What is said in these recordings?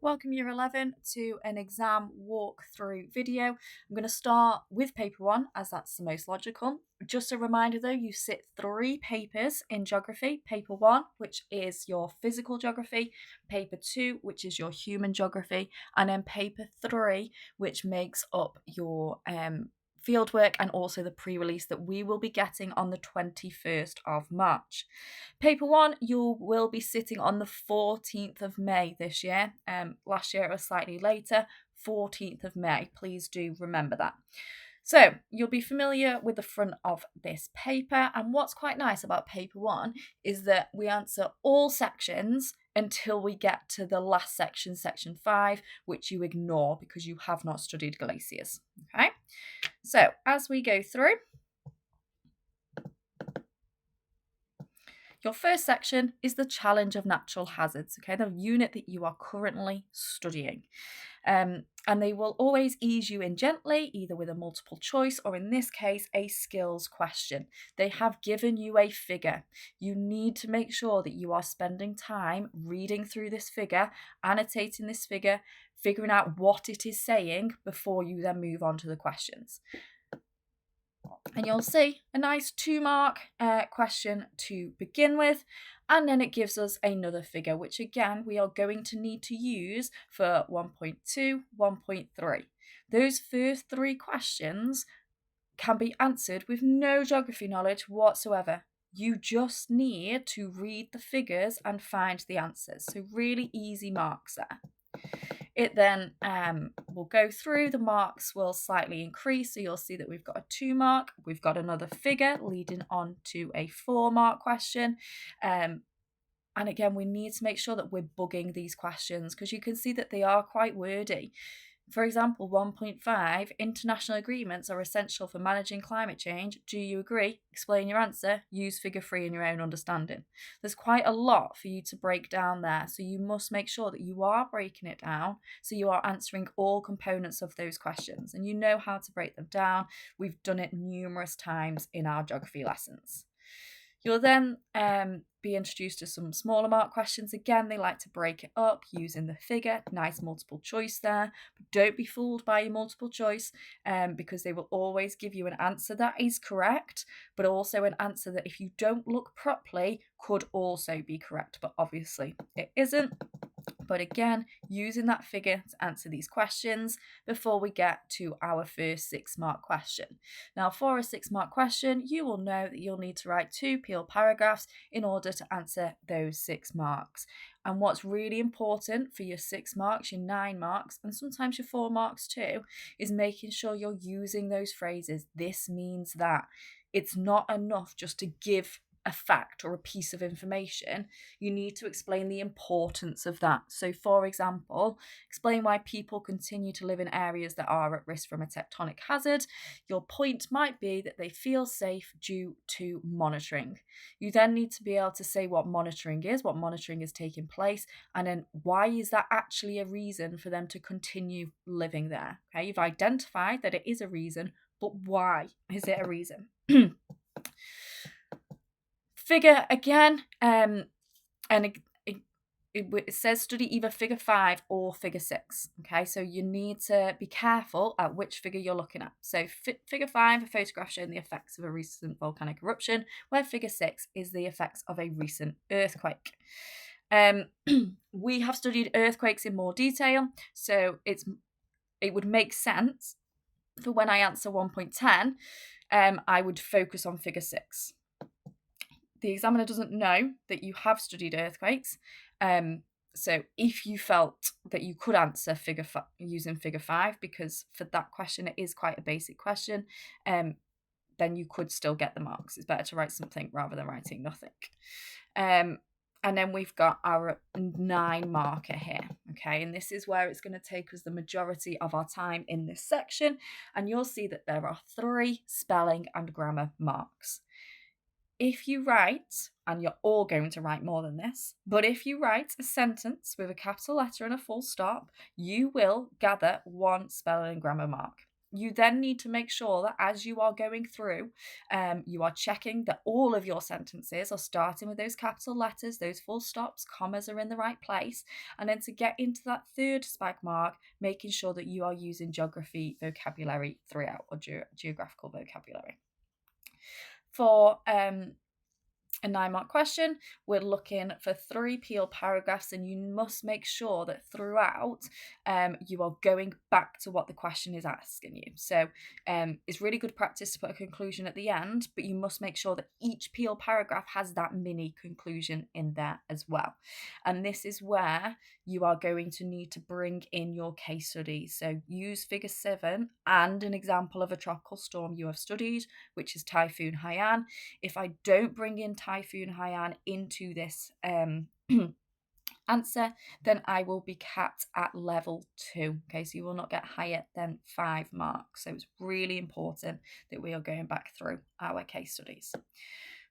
Welcome Year 11 to an exam walkthrough video. I'm going to start with paper 1 as that's the most logical. Just a reminder though, you sit 3 papers in geography. Paper 1, which is your physical geography, paper 2, which is your human geography, and then paper 3, which makes up your fieldwork and also the pre-release that we will be getting on the 21st of March. Paper 1, you will be sitting on the 14th of May this year. Last year it was slightly later, 14th of May. Please do remember that. So you'll be familiar with the front of this paper, and what's quite nice about paper 1 is that we answer all sections until we get to the last section, section 5, which you ignore because you have not studied glaciers. Okay, so as we go through, your first section is the challenge of natural hazards, okay, the unit that you are currently studying. And they will always ease you in gently, either with a multiple choice or in this case, a skills question. They have given you a figure. You need to make sure that you are spending time reading through this figure, annotating this figure, figuring out what it is saying before you then move on to the questions. And you'll see a nice 2-mark question to begin with, and then it gives us another figure, which again we are going to need to use for 1.2, 1.3. Those first 3 questions can be answered with no geography knowledge whatsoever. You just need to read the figures and find the answers. So really easy marks there. It then will go through, the marks will slightly increase, so you'll see that we've got a 2-mark, we've got another figure leading on to a 4-mark question. And again, we need to make sure that we're bugging these questions because you can see that they are quite wordy. For example, 1.5, international agreements are essential for managing climate change. Do you agree? Explain your answer. Use figure 3 in your own understanding. There's quite a lot for you to break down there, so you must make sure that you are breaking it down so you are answering all components of those questions and you know how to break them down. We've done it numerous times in our geography lessons. You'll then be introduced to some smaller mark questions. Again, they like to break it up using the figure. Nice multiple choice there. But don't be fooled by your multiple choice because they will always give you an answer that is correct, but also an answer that if you don't look properly could also be correct, but obviously it isn't. But again, using that figure to answer these questions before we get to our first 6-mark question. Now, for a 6-mark question, you will know that you'll need to write 2 peel paragraphs in order to answer those 6 marks. And what's really important for your 6 marks, your 9 marks, and sometimes your 4 marks too, is making sure you're using those phrases. This means that. It's not enough just to give a fact or a piece of information. You need to explain the importance of that. So for example, explain why people continue to live in areas that are at risk from a tectonic hazard. Your point might be that they feel safe due to monitoring. You then need to be able to say what monitoring is taking place, and then why is that actually a reason for them to continue living there. Okay, you've identified that it is a reason, but why is it a reason? Figure again, and it says study either figure 5 or figure 6. Okay, so you need to be careful at which figure you're looking at. So figure 5, a photograph showing the effects of a recent volcanic eruption, where figure 6 is the effects of a recent earthquake. We have studied earthquakes in more detail, so it would make sense for when I answer 1.10, I would focus on figure 6. The examiner doesn't know that you have studied earthquakes. So if you felt that you could answer using figure 5, because for that question it is quite a basic question, then you could still get the marks. It's better to write something rather than writing nothing. And then we've got our 9 marker here, okay? And this is where it's going to take us the majority of our time in this section. And you'll see that there are 3 spelling and grammar marks. If you write, and you're all going to write more than this, but if you write a sentence with a capital letter and a full stop, you will gather 1 spelling and grammar mark. You then need to make sure that as you are going through, you are checking that all of your sentences are starting with those capital letters, those full stops, commas are in the right place. And then to get into that third spag mark, making sure that you are using geography vocabulary throughout, or geographical vocabulary. For a 9-mark question, we're looking for 3 Peel paragraphs, and you must make sure that throughout you are going back to what the question is asking you. So it's really good practice to put a conclusion at the end, but you must make sure that each Peel paragraph has that mini conclusion in there as well. And this is where you are going to need to bring in your case study. So use figure 7 and an example of a tropical storm you have studied, which is Typhoon Haiyan. If I don't bring in Typhoon Haiyan into this answer, then I will be capped at level 2. Okay, so you will not get higher than 5 marks. So it's really important that we are going back through our case studies.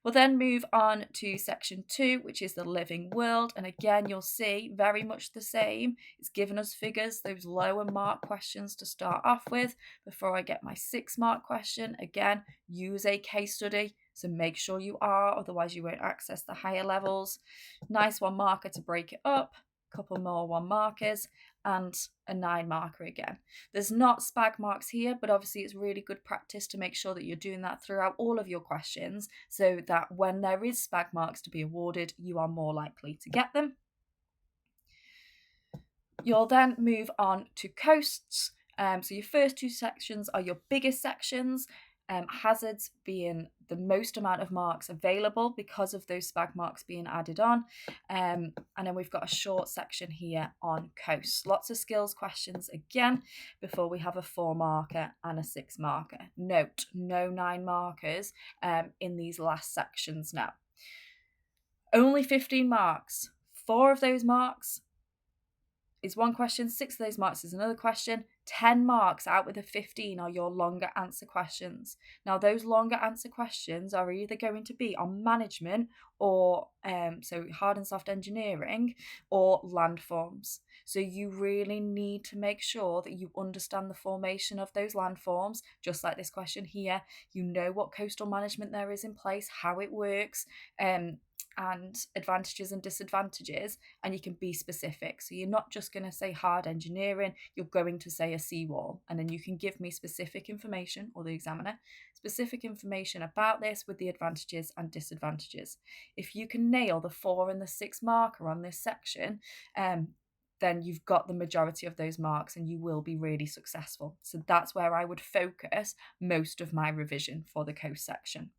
We'll then move on to section 2, which is the living world. And again, you'll see very much the same. It's given us figures, those lower mark questions to start off with. Before I get my 6-mark question, again, use a case study. So make sure you are, otherwise you won't access the higher levels. Nice 1-marker to break it up, a couple more 1-markers, and a 9-marker again. There's not spag marks here, but obviously it's really good practice to make sure that you're doing that throughout all of your questions, so that when there is spag marks to be awarded, you are more likely to get them. You'll then move on to coasts. So your first 2 sections are your biggest sections. Hazards being the most amount of marks available because of those spag marks being added on. And then we've got a short section here on coasts. Lots of skills questions again before we have a 4-marker and a 6-marker. Note, no 9 markers in these last sections now. Only 15 marks. 4 of those marks is one question, 6 of those marks is another question. 10 marks out with the 15 are your longer answer questions. Now, those longer answer questions are either going to be on management or so hard and soft engineering or landforms. So you really need to make sure that you understand the formation of those landforms, just like this question here. You know what coastal management there is in place, how it works, and advantages and disadvantages, and you can be specific. So you're not just going to say hard engineering, you're going to say a seawall, and then you can give me specific information, or the examiner, specific information about this with the advantages and disadvantages. If you can nail the 4 and the 6 marker on this section, then you've got the majority of those marks and you will be really successful. So that's where I would focus most of my revision for the coast section.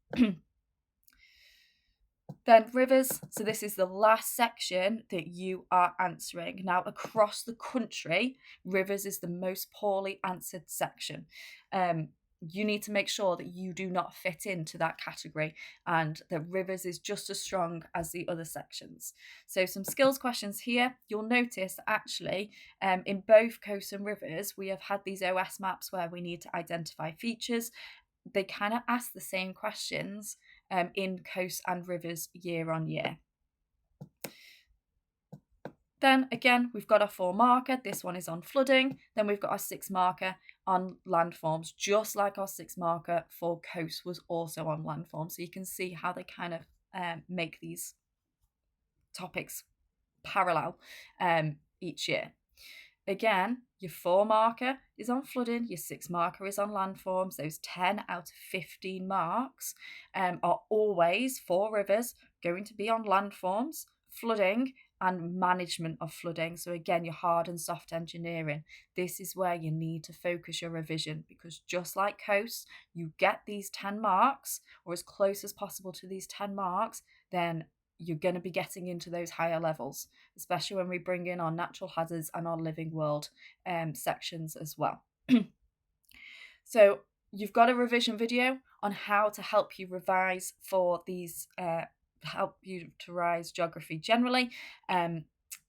Then rivers, so this is the last section that you are answering. Now, across the country, rivers is the most poorly answered section. You need to make sure that you do not fit into that category and that rivers is just as strong as the other sections. So some skills questions here. You'll notice that actually in both coasts and rivers, we have had these OS maps where we need to identify features. They kind of ask the same questions in coasts and rivers year on year. Then again, we've got our 4-marker. This one is on flooding. Then we've got our 6-marker on landforms, just like our 6-marker for coast was also on landforms. So you can see how they kind of make these topics parallel each year. Again, your 4-marker is on flooding, your 6-marker is on landforms. Those 10 out of 15 marks are always for rivers going to be on landforms, flooding, and management of flooding. So again, your hard and soft engineering. This is where you need to focus your revision, because just like coasts, you get these 10 marks or as close as possible to these 10 marks, then you're going to be getting into those higher levels, especially when we bring in our natural hazards and our living world sections as well. So you've got a revision video on how to help you revise for these, help you to revise geography generally.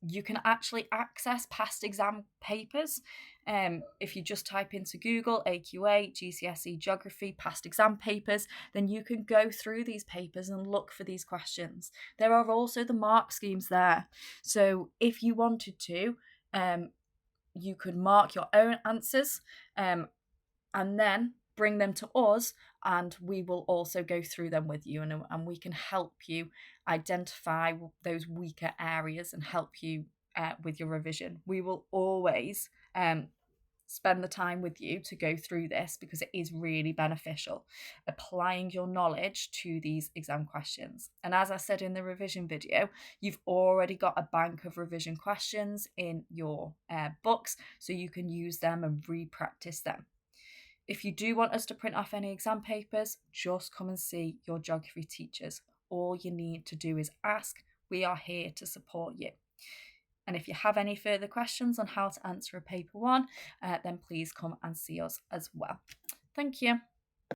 You can actually access past exam papers. If you just type into Google AQA GCSE geography past exam papers, then you can go through these papers and look for these questions. There are also the mark schemes there. So if you wanted to, you could mark your own answers and then bring them to us, and we will also go through them with you, and we can help you identify those weaker areas and help you with your revision. We will always spend the time with you to go through this because it is really beneficial, applying your knowledge to these exam questions. And as I said in the revision video, you've already got a bank of revision questions in your books, so you can use them and re-practice them. If you do want us to print off any exam papers, just come and see your geography teachers. All you need to do is ask. We are here to support you. And if you have any further questions on how to answer a paper one, then please come and see us as well. Thank you.